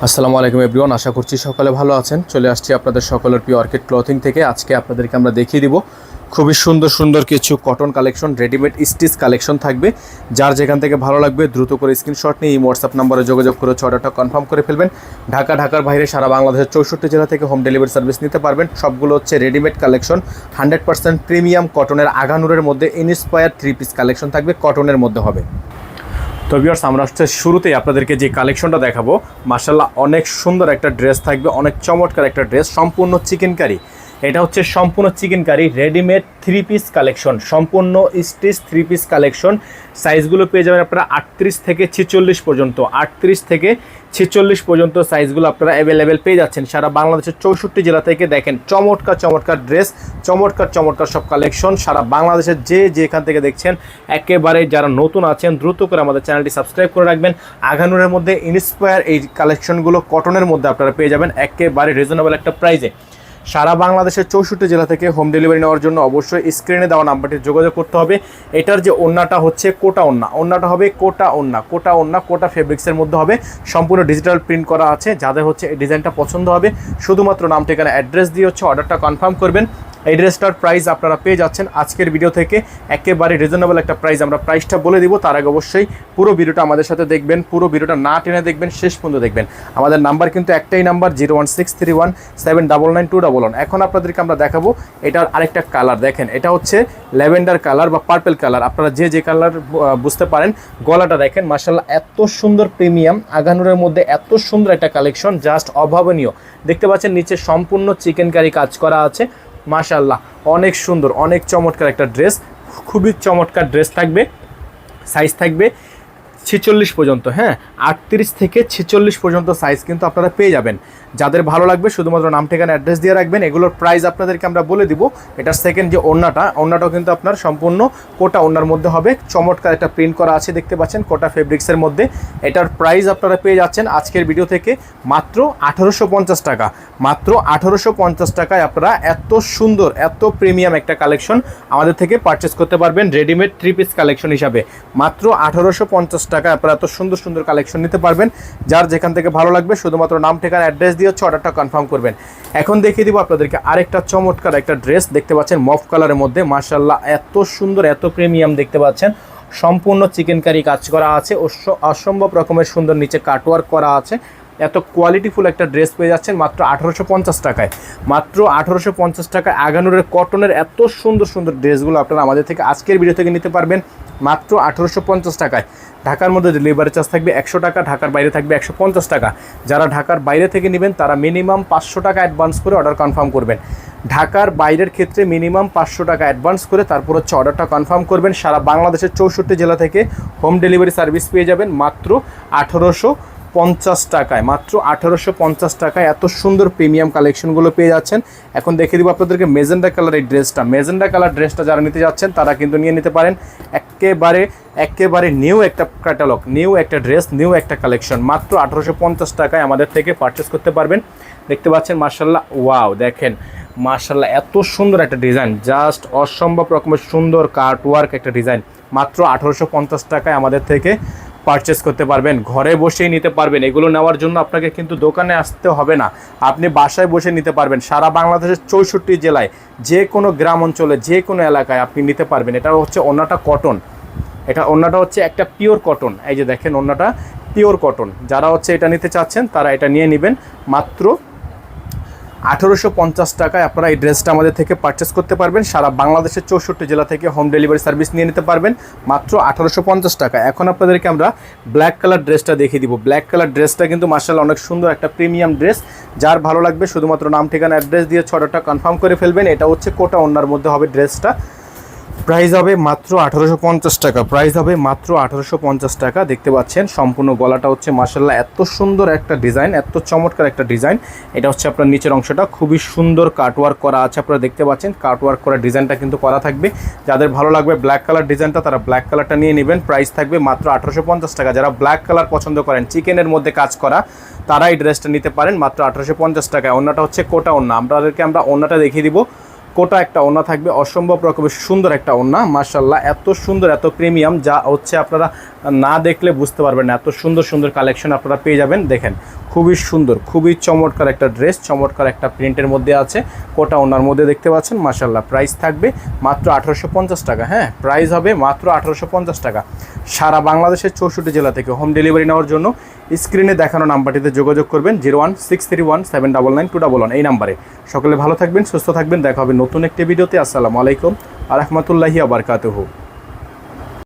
আসসালামু আলাইকুম এভরিওয়ান, আশা করছি সকলে ভালো আছেন। চলে আসছি আপনাদের সকলের প্রিয় অর্কিড ক্লথিং থেকে। আজকে আপনাদেরকে আমরা দেখিয়ে দিব খুবই সুন্দর সুন্দর কিছু cotton collection, readymade stitch collection থাকবে। যার যেখান থেকে ভালো লাগবে দ্রুত করে স্ক্রিনশট নিয়ে এই হোয়াটসঅ্যাপ নাম্বারে যোগাযোগ করে অর্ডারটা কনফার্ম করে ফেলবেন। ঢাকার বাইরে সারা বাংলাদেশের 64 জেলা থেকে হোম ডেলিভারি সার্ভিস নিতে পারবেন। সবগুলো হচ্ছে রেডিমেড কালেকশন, 100% প্রিমিয়াম কটনের আগানুরের মধ্যে ইনস্পায়ার 3 পিস কালেকশন থাকবে, কটনের মধ্যে হবে। তো ভিউয়ার্স, আমরা হচ্ছে শুরুতেই আপনাদেরকে যে কালেকশনটা দেখাবো, মাশাআল্লাহ অনেক সুন্দর একটা ড্রেস থাকবে, অনেক চমৎকার একটা ড্রেস, সম্পূর্ণ চিকেন কারি। এটা হচ্ছে সম্পূর্ণ chicken curry readymade 3 piece collection, সম্পূর্ণ স্টিচ 3 পিস কালেকশন। সাইজগুলো পেয়ে যাবেন আপনারা 38 থেকে 46 পর্যন্ত, 38 থেকে 46 পর্যন্ত সাইজগুলো আপনারা অ্যাভেলেবেল পেয়ে যাচ্ছেন সারা বাংলাদেশের 64 জেলা থেকে। দেখেন চমৎকার ড্রেস, চমৎকার সব কালেকশন সারা বাংলাদেশের যেখান থেকে দেখছেন। একেবারে যারা নতুন আছেন দ্রুত করে আমাদের চ্যানেলটি সাবস্ক্রাইব করে রাখবেন। আগানুরের মধ্যে ইন্সপায়ার এই কালেকশনগুলো কটনের মধ্যে আপনারা পেয়ে যাবেন একেবারে রিজনেবল একটা প্রাইসে। সারা বাংলাদেশের 64 জেলা থেকে হোম ডেলিভারি নেওয়ার জন্য অবশ্যই স্ক্রিনে দেওয়া নাম্বারটি যোগাযোগ করতে হবে। এটার যে ওন্নাটা হচ্ছে কোটা ওন্না, ওন্নাটা হবে কোটা ফেব্রিক্সের মধ্যে হবে, সম্পূর্ণ ডিজিটাল প্রিন্ট করা আছে। যাদের হচ্ছে এই ডিজাইনটা পছন্দ হবে শুধুমাত্র নাম, ঠিকানা, অ্যাড্রেস দিয়ে হচ্ছে অর্ডারটা কনফার্ম করবেন। এই ড্রেসটার প্রাইস আপনারা পেয়ে যাচ্ছেন আজকের ভিডিও থেকে একেবারে রিজনেবল একটা প্রাইস। আমরা প্রাইসটা বলে দিব, তার আগে অবশ্যই পুরো ভিডিওটা আমাদের সাথে দেখবেন, পুরো ভিডিওটা না টেনে দেখবেন, শেষ পর্যন্ত দেখবেন। আমাদের নাম্বার কিন্তু একটাই নাম্বার, 01631799211। এখন আপনাদেরকে আমরা দেখাবো এটার আরেকটা কালার। দেখেন এটা হচ্ছে ল্যাভেন্ডার কালার বা পার্পল কালার, আপনারা যে কালার বুঝতে পারেন। গলাটা দেখেন মাশাআল্লাহ এত সুন্দর প্রিমিয়াম আগানুরের মধ্যে এত সুন্দর একটা কালেকশন, জাস্ট অভাবনীয়। দেখতে পাচ্ছেন নিচে সম্পূর্ণ চিকেন কারি কাজ করা আছে, মাশাআল্লাহ অনেক সুন্দর, অনেক চমৎকার একটা ড্রেস, খুবই চমৎকার ড্রেস থাকবে। সাইজ থাকবে 46 পর্যন্ত, হ্যাঁ 38 থেকে 46 পর্যন্ত সাইজ কিন্তু আপনারা পেয়ে যাবেন। যাদের ভালো লাগবে শুধুমাত্র নাম, ঠিকানা, অ্যাড্রেস দিয়ে রাখবেন। এগুলোর প্রাইস আপনাদেরকে আমরা বলে দিব। এটার সেকেন্ড যে ওন্নাটাও কিন্তু আপনার সম্পূর্ণ কোটা ওন্নার মধ্যে হবে, চমৎকার একটা প্রিন্ট করা আছে দেখতে পাচ্ছেন কোটা ফেব্রিক্সের মধ্যে। এটার প্রাইস আপনারা পেয়ে যাচ্ছেন আজকের ভিডিও থেকে মাত্র 1850 টাকা। মাত্র 1850 টাকায় আপনারা এত সুন্দর এত প্রিমিয়াম একটা কালেকশন আমাদের থেকে পারচেস করতে পারবেন রেডিমেড 3 পিস কালেকশন হিসাবে। মাত্র 1850 টাকায় আপনারা এত সুন্দর কালেকশন নিতে পারবেন। যার যেখান থেকে ভালো লাগবে শুধুমাত্র নাম, ঠিকানা, অ্যাড্রেস দিয়ে হচ্ছে অর্ডারটা কনফার্ম করবেন। এখন দেখিয়ে দিব আপনাদেরকে আরেকটা চমৎকার একটা ড্রেস, দেখতে পাচ্ছেন মফ কালারের মধ্যে, মাশাআল্লাহ এত সুন্দর এত প্রিমিয়াম দেখতে পাচ্ছেন। সম্পূর্ণ চিকেন কারি কাজ করা আছে, অসম্ভব রকমের সুন্দর নিচে কাটওয়ার্ক করা আছে। এত কোয়ালিটিফুল একটা ড্রেস পেয়ে যাচ্ছেন মাত্র 1850 টাকায়। মাত্র 1850 টাকায় আগানুরের কটনের এত সুন্দর ড্রেসগুলো আপনারা আমাদের থেকে আজকের ভিডিও থেকে নিতে পারবেন মাত্র 1850 টাকায়। ঢাকার মধ্যে ডেলিভারি চার্জ থাকবে 100 টাকা, ঢাকার বাইরে থাকবে 150 টাকা। যারা ঢাকার বাইরে থেকে নেবেন তারা মিনিমাম 500 টাকা অ্যাডভান্স করে অর্ডার কনফার্ম করবেন। ঢাকার বাইরের ক্ষেত্রে মিনিমাম 500 টাকা অ্যাডভান্স করে তারপর হচ্ছে অর্ডারটা কনফার্ম করবেন। সারা বাংলাদেশের 64 জেলা থেকে হোম ডেলিভারি সার্ভিস পেয়ে যাবেন মাত্র 1850 টাকায়। মাত্র 1850 টাকায় এত সুন্দর প্রিমিয়াম কালেকশনগুলো পেয়ে যাচ্ছেন। এখন দেখিয়ে দিব আপনাদেরকে মেজেন্ডা কালার এই ড্রেসটা। মেজেন্ডা কালার ড্রেসটা যারা নিতে যাচ্ছেন তারা কিন্তু নিয়ে নিতে পারেন। একেবারে নিউ একটা ক্যাটালগ, নিউ একটা ড্রেস, নিউ একটা কালেকশন। মাত্র 1850 টাকায় আমাদের থেকে পারচেস করতে পারবেন। দেখতে পাচ্ছেন মাশাআল্লাহ, ওয়াও দেখেন মাশাআল্লাহ এত সুন্দর একটা ডিজাইন, জাস্ট অসম্ভব রকমের সুন্দর কাটওয়ার্ক একটা ডিজাইন। মাত্র 1850 টাকায় আমাদের থেকে পারচেস করতে পারবেন, ঘরে বসেই নিতে পারবেন। এগুলো নেওয়ার জন্য আপনাকে কিন্তু দোকানে আসতে হবে না, আপনি বাসায় বসে নিতে পারবেন। সারা বাংলাদেশের 64 জেলায় যে কোনো গ্রাম অঞ্চলে যে কোনো এলাকায় আপনি নিতে পারবেন। এটা হচ্ছে ওন্নাটা কটন, এটা ওন্নাটা হচ্ছে একটা পিওর কটন। এই যে দেখেন ওন্নাটা পিওর কটন। যারা হচ্ছে এটা নিতে চাচ্ছেন তারা এটা নিয়ে নেবেন। মাত্র 1850 টাকায় আপনারা এই ড্রেসটা আমাদের থেকে পারচেস করতে পারবেন। সারা বাংলাদেশের 64 জেলা থেকে হোম ডেলিভারি সার্ভিস নিয়ে নিতে পারবেন মাত্র 1850 টাকা। এখন আপনাদেরকে আমরা ব্ল্যাক কালার ড্রেসটা দেখিয়ে দিব। ব্ল্যাক কালার ড্রেসটা কিন্তু মাশাআল্লাহ অনেক সুন্দর একটা প্রিমিয়াম ড্রেস। যার ভালো লাগবে শুধুমাত্র নাম, ঠিকানা, অ্যাড্রেস দিয়ে অর্ডারটা কনফার্ম করে ফেলবেন। এটা হচ্ছে কোটা ওন্নার মধ্যে হবে ড্রেসটা। প্রাইস হবে মাত্র 1850 টাকা। প্রাইস হবে মাত্র 1850 টাকা। দেখতে পাচ্ছেন সম্পূর্ণ গলাটা হচ্ছে মাশাআল্লাহ এত সুন্দর একটা ডিজাইন, এত চমৎকার একটা ডিজাইন। এটা হচ্ছে আপনার নিচের অংশটা খুবই সুন্দর কাটওয়ার্ক করা আছে, আপনারা দেখতে পাচ্ছেন কাটওয়ার্ক করা ডিজাইনটা কিন্তু করা থাকবে। যাদের ভালো লাগবে ব্ল্যাক কালার ডিজাইনটা তারা ব্ল্যাক কালারটা নিয়ে নেবেন। প্রাইস থাকবে মাত্র 1850 টাকা। যারা ব্ল্যাক কালার পছন্দ করেন, চিকেনের মধ্যে কাজ করা, তারা এই ড্রেসটা নিতে পারেন মাত্র 1850 টাকায়। ওন্নাটা হচ্ছে কোটা ওন্না, আমরা ওন্নাটা দেখিয়ে দিব। কোটা একটা ওন্না থাকবে, অসম্ভব রকমের সুন্দর একটা ওন্না, মাশাআল্লাহ এত সুন্দর এত প্রিমিয়াম, যা হচ্ছে আপনারা না দেখলে বুঝতে পারবেন না। এত সুন্দর কালেকশন আপনারা পেয়ে যাবেন। দেখেন খুবই সুন্দর, খুবই চমৎকার একটা ড্রেস, চমৎকার একটা প্রিন্টের মধ্যে আছে, কোটা ওনার মধ্যে দেখতে পাচ্ছেন। মাশাআল্লাহ, প্রাইস থাকবে মাত্র 1850 টাকা। হ্যাঁ, প্রাইস হবে মাত্র 1850 টাকা। সারা বাংলাদেশের 64 জেলা থেকে হোম ডেলিভারি নেওয়ার জন্য স্ক্রিনে দেখানো নাম্বারটিতে যোগাযোগ করবেন, 01631799211 এই নাম্বারে। সকলে ভালো থাকবেন, সুস্থ থাকবেন, দেখা হবে নতুন একটি ভিডিওতে। আসসালামু আলাইকুম ওয়া রাহমাতুল্লাহি ওয়া বারাকাতুহু।